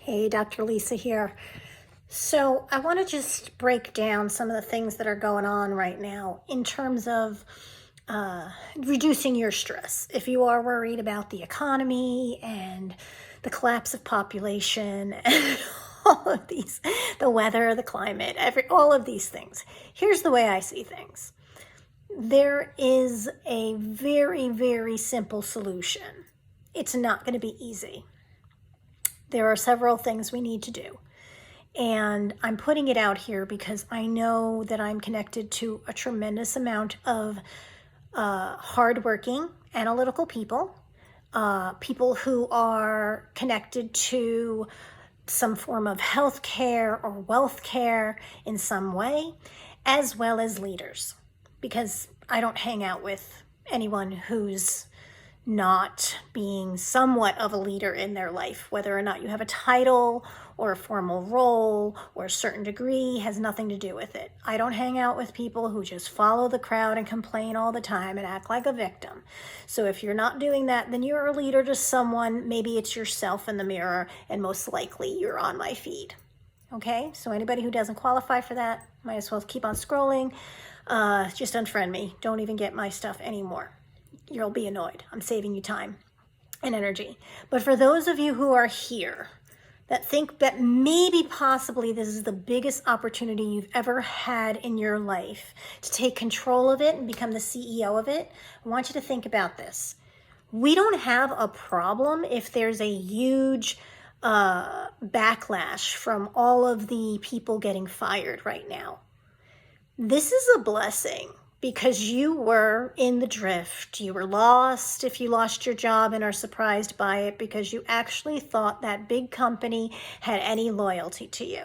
Hey, Dr. Lisa here. So I want to just break down some of the things that are going on right now in terms of reducing your stress. If you are worried about the economy and the collapse of population and all of these, the weather, the climate, all of these things, here's the way I see things. There is a very, very simple solution. It's not going to be easy. There are several things we need to do. And I'm putting it out here because I know that I'm connected to a tremendous amount of hardworking, analytical people, people who are connected to some form of health care or wealth care in some way, as well as leaders. Because I don't hang out with anyone who's not being somewhat of a leader in their life. Whether or not you have a title or a formal role or a certain degree has nothing to do with it. I don't hang out with people who just follow the crowd and complain all the time and act like a victim. So if you're not doing that, then you're a leader to someone. Maybe it's yourself in the mirror, and most likely you're on my feed. Okay, so anybody who doesn't qualify for that, might as well keep on scrolling. Just unfriend me. Don't even get my stuff anymore. You'll be annoyed. I'm saving you time and energy. But for those of you who are here that think that maybe possibly this is the biggest opportunity you've ever had in your life to take control of it and become the CEO of it, I want you to think about this. We don't have a problem if there's a huge backlash from all of the people getting fired right now. This is a blessing. Because you were in the drift, you were lost if you lost your job and are surprised by it because you actually thought that big company had any loyalty to you.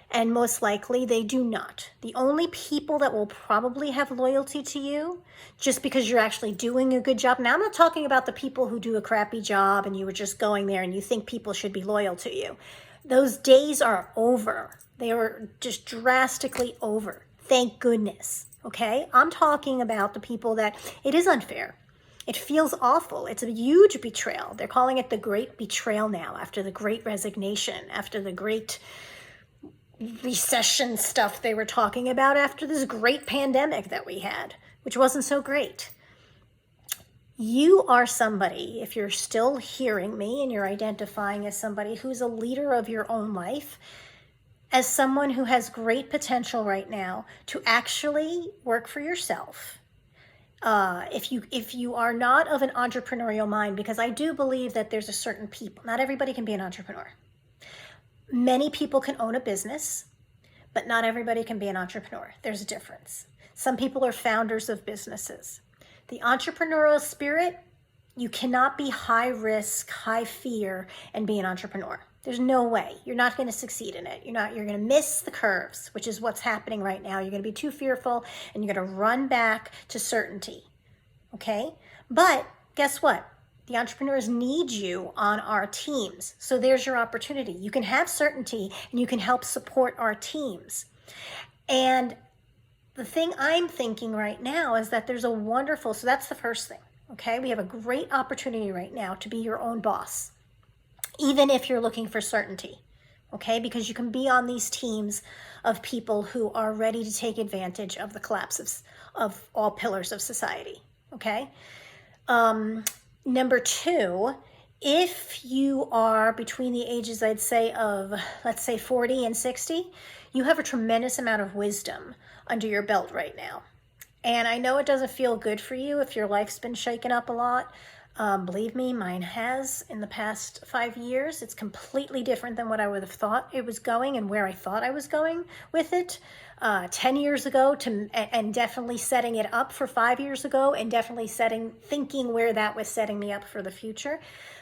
And most likely they do not. The only people that will probably have loyalty to you just because you're actually doing a good job. Now, I'm not talking about the people who do a crappy job and you were just going there and you think people should be loyal to you. Those days are over. They are just drastically over. Thank goodness. Okay, I'm talking about the people that it is unfair. It feels awful. It's a huge betrayal. They're calling it the Great Betrayal now, after the Great Resignation, after the Great Recession stuff they were talking about, after this great pandemic that we had, which wasn't so great. You are somebody, if you're still hearing me and you're identifying as somebody who's a leader of your own life, as someone who has great potential right now to actually work for yourself. If you are not of an entrepreneurial mind, because I do believe that there's a certain people, not everybody can be an entrepreneur. Many people can own a business, but not everybody can be an entrepreneur. There's a difference. Some people are founders of businesses. The entrepreneurial spirit, you cannot be high risk, high fear, and be an entrepreneur. There's no way. You're not going to succeed in it. You're going to miss the curves, which is what's happening right now. You're going to be too fearful and you're going to run back to certainty. Okay? But guess what? The entrepreneurs need you on our teams. So there's your opportunity. You can have certainty and you can help support our teams. And the thing I'm thinking right now is that there's a wonderful, so that's the first thing. Okay? We have a great opportunity right now to be your own boss. Even if you're looking for certainty, okay? Because you can be on these teams of people who are ready to take advantage of the collapse of all pillars of society, okay? Number two, if you are between the ages, I'd say of, let's say 40 and 60, you have a tremendous amount of wisdom under your belt right now. And I know it doesn't feel good for you if your life's been shaken up a lot. Believe me, mine has in the past 5 years. It's completely different than what I would have thought it was going and where I thought I was going with it 10 years ago, and definitely setting it up for 5 years ago, and definitely thinking where that was setting me up for the future.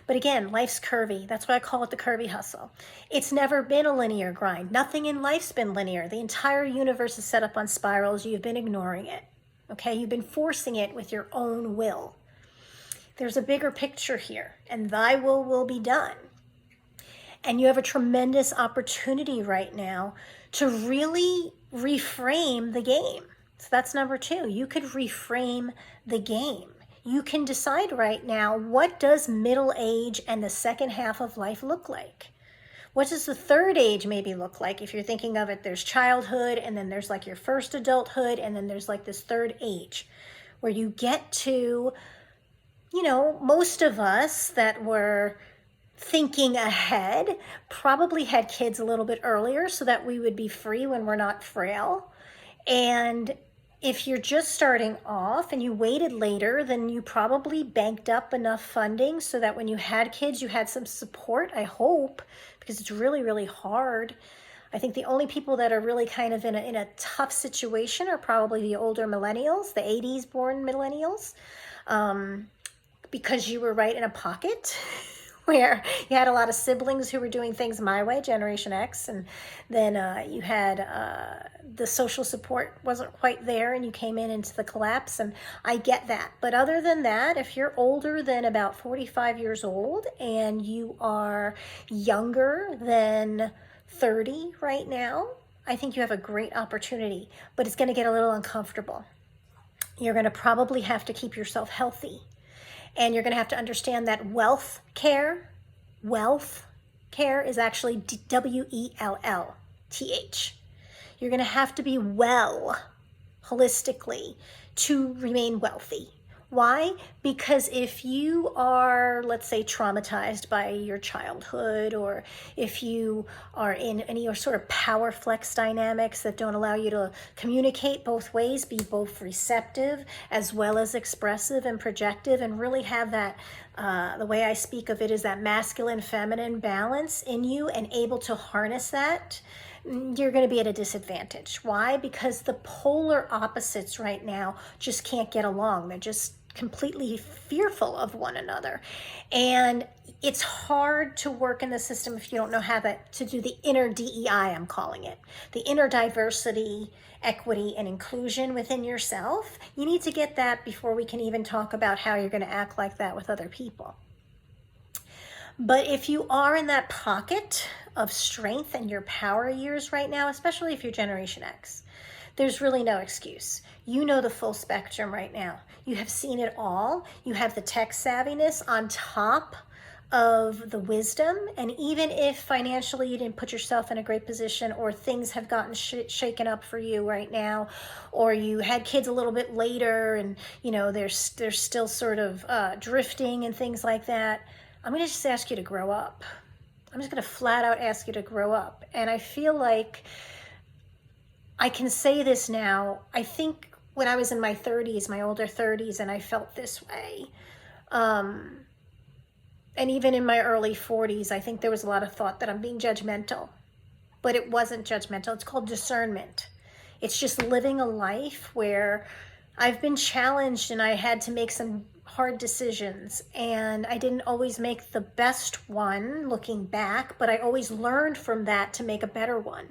But again, life's curvy. That's why I call it the curvy hustle. It's never been a linear grind. Nothing in life's been linear. The entire universe is set up on spirals. You've been ignoring it. Okay, you've been forcing it with your own will. There's a bigger picture here, and thy will be done. And you have a tremendous opportunity right now to really reframe the game. So that's number two. You could reframe the game. You can decide right now, what does middle age and the second half of life look like? What does the third age maybe look like? If you're thinking of it, there's childhood, and then there's like your first adulthood, and then there's like this third age where you get to, most of us that were thinking ahead probably had kids a little bit earlier so that we would be free when we're not frail. And if you're just starting off and you waited later, then you probably banked up enough funding so that when you had kids, you had some support, I hope, because it's really, really hard. I think the only people that are really kind of in a tough situation are probably the older millennials, the 80s born millennials, because you were right in a pocket where you had a lot of siblings who were doing things my way, Generation X, and then you had the social support wasn't quite there, and you came into the collapse, and I get that. But other than that, if you're older than about 45 years old and you are younger than 30 right now, I think you have a great opportunity, but it's going to get a little uncomfortable. You're going to probably have to keep yourself healthy. And you're going to have to understand that wealth care is actually WELLTH. You're going to have to be well holistically to remain wealthy. Why? Because if you are, let's say, traumatized by your childhood, or if you are in any sort of power flex dynamics that don't allow you to communicate both ways, be both receptive as well as expressive and projective, and really have that, the way I speak of it is that masculine feminine balance in you and able to harness that, you're going to be at a disadvantage. Why? Because the polar opposites right now just can't get along. They're just completely fearful of one another. And it's hard to work in the system if you don't know how to do the inner DEI, I'm calling it. The inner diversity, equity, and inclusion within yourself. You need to get that before we can even talk about how you're going to act like that with other people. But if you are in that pocket of strength and your power years right now, especially if you're Generation X, there's really no excuse. You know the full spectrum right now. You have seen it all. You have the tech savviness on top of the wisdom. And even if financially you didn't put yourself in a great position, or things have gotten shaken up for you right now, or you had kids a little bit later and they're still sort of drifting and things like that, I'm going to just ask you to grow up. I'm just going to flat out ask you to grow up. And I feel like I can say this now. I think when I was in my 30s, my older 30s, and I felt this way, and even in my early 40s, I think there was a lot of thought that I'm being judgmental, but it wasn't judgmental. It's called discernment. It's just living a life where I've been challenged and I had to make some hard decisions, and I didn't always make the best one looking back, but I always learned from that to make a better one.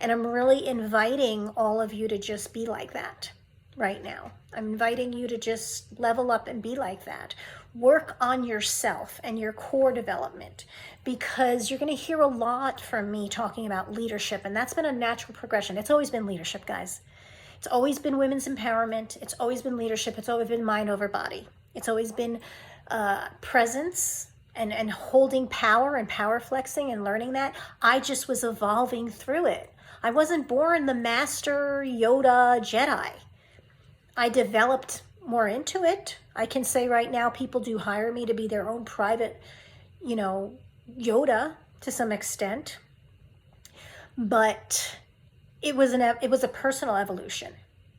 And I'm really inviting all of you to just be like that right now. I'm inviting you to just level up and be like that. Work on yourself and your core development, because you're going to hear a lot from me talking about leadership, and that's been a natural progression. It's always been leadership, guys. It's always been women's empowerment. It's always been leadership. It's always been mind over body. It's always been presence and holding power and power flexing and learning that. I just was evolving through it. I wasn't born the master Yoda Jedi. I developed more into it. I can say right now people do hire me to be their own private, Yoda to some extent. But it was a personal evolution.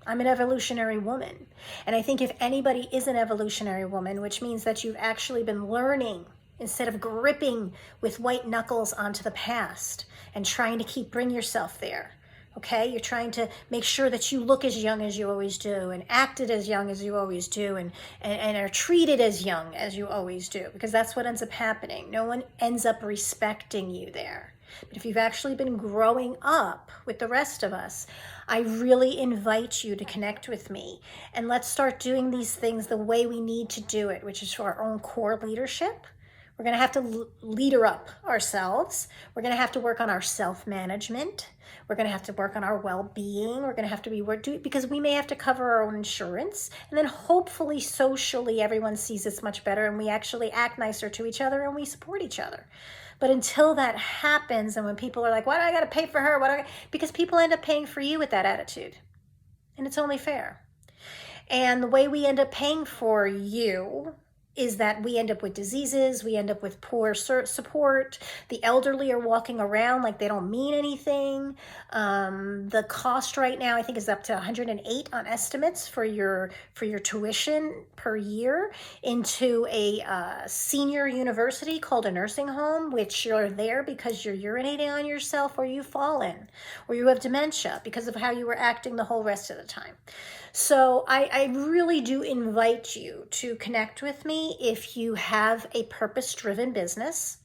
I'm an evolutionary woman. And I think if anybody is an evolutionary woman, which means that you've actually been learning instead of gripping with white knuckles onto the past and trying to bring yourself there. Okay, you're trying to make sure that you look as young as you always do, and acted as young as you always do, and are treated as young as you always do, because that's what ends up happening. No one ends up respecting you there. But if you've actually been growing up with the rest of us, I really invite you to connect with me, and let's start doing these things the way we need to do it, which is for our own core leadership, We're going to have to leader up ourselves. We're going to have to work on our self-management. We're going to have to work on our well-being. We're going to have to be because we may have to cover our own insurance. And then hopefully socially everyone sees us much better and we actually act nicer to each other and we support each other. But until that happens, and when people are like, why do I got to pay for her? Because people end up paying for you with that attitude. And it's only fair. And the way we end up paying for you is that we end up with diseases, we end up with poor support, the elderly are walking around like they don't mean anything. The cost right now, I think, is up to 108 on estimates for your tuition per year into a senior university called a nursing home, which you're there because you're urinating on yourself or you've fallen or you have dementia because of how you were acting the whole rest of the time. So I really do invite you to connect with me if you have a purpose-driven business.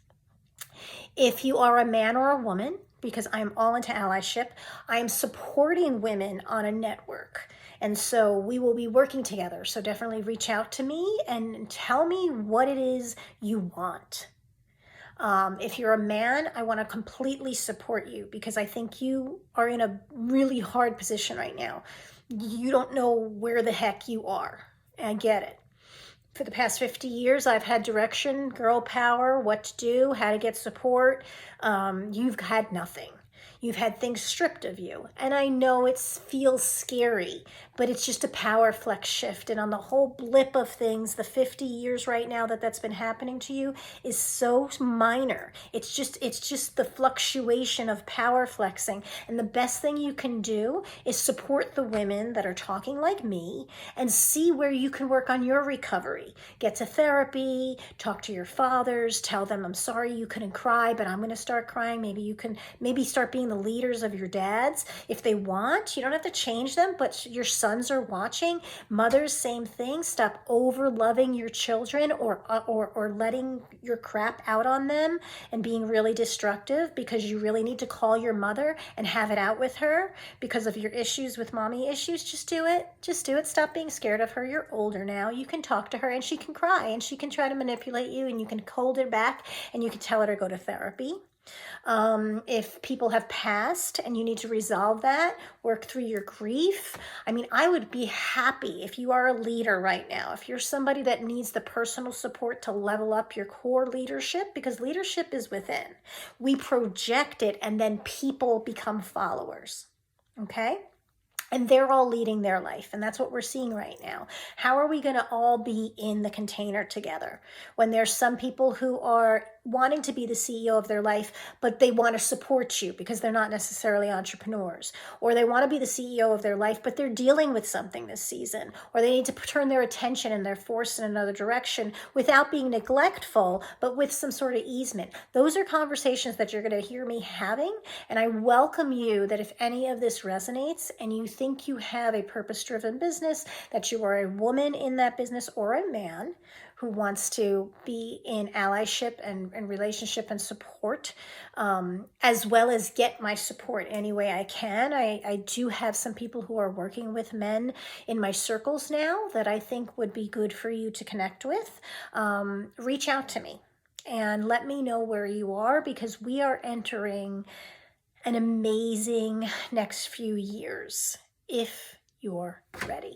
If you are a man or a woman, because I'm all into allyship, I'm supporting women on a network. And so we will be working together. So definitely reach out to me and tell me what it is you want. If you're a man, I want to completely support you because I think you are in a really hard position right now. You don't know where the heck you are. I get it. For the past 50 years, I've had direction, girl power, what to do, how to get support. You've had nothing. You've had things stripped of you. And I know it feels scary, but it's just a power flex shift. And on the whole blip of things, the 50 years right now that's been happening to you is so minor. It's just the fluctuation of power flexing. And the best thing you can do is support the women that are talking like me and see where you can work on your recovery. Get to therapy, talk to your fathers, tell them, I'm sorry you couldn't cry, but I'm going to start crying. Maybe you can start being the leaders of your dads if they want. You don't have to change them, but your sons are watching. Mothers, same thing. Stop over loving your children or letting your crap out on them and being really destructive because you really need to call your mother and have it out with her because of your issues with mommy issues. Just do it. Just do it. Stop being scared of her. You're older now. You can talk to her and she can cry and she can try to manipulate you and you can hold her back and you can tell her to go to therapy. If people have passed and you need to resolve that, work through your grief. I mean, I would be happy if you are a leader right now, if you're somebody that needs the personal support to level up your core leadership, because leadership is within. We project it and then people become followers. Okay? And they're all leading their life. And that's what we're seeing right now. How are we going to all be in the container together when there's some people who are wanting to be the CEO of their life, but they want to support you because they're not necessarily entrepreneurs, or they want to be the CEO of their life, but they're dealing with something this season, or they need to turn their attention and their force in another direction without being neglectful, but with some sort of easement. Those are conversations that you're going to hear me having. And I welcome you that if any of this resonates and you think you have a purpose-driven business, that you are a woman in that business or a man who wants to be in allyship and relationship and support, as well as get my support any way I can. I do have some people who are working with men in my circles now that I think would be good for you to connect with. Reach out to me and let me know where you are because we are entering an amazing next few years if you're ready.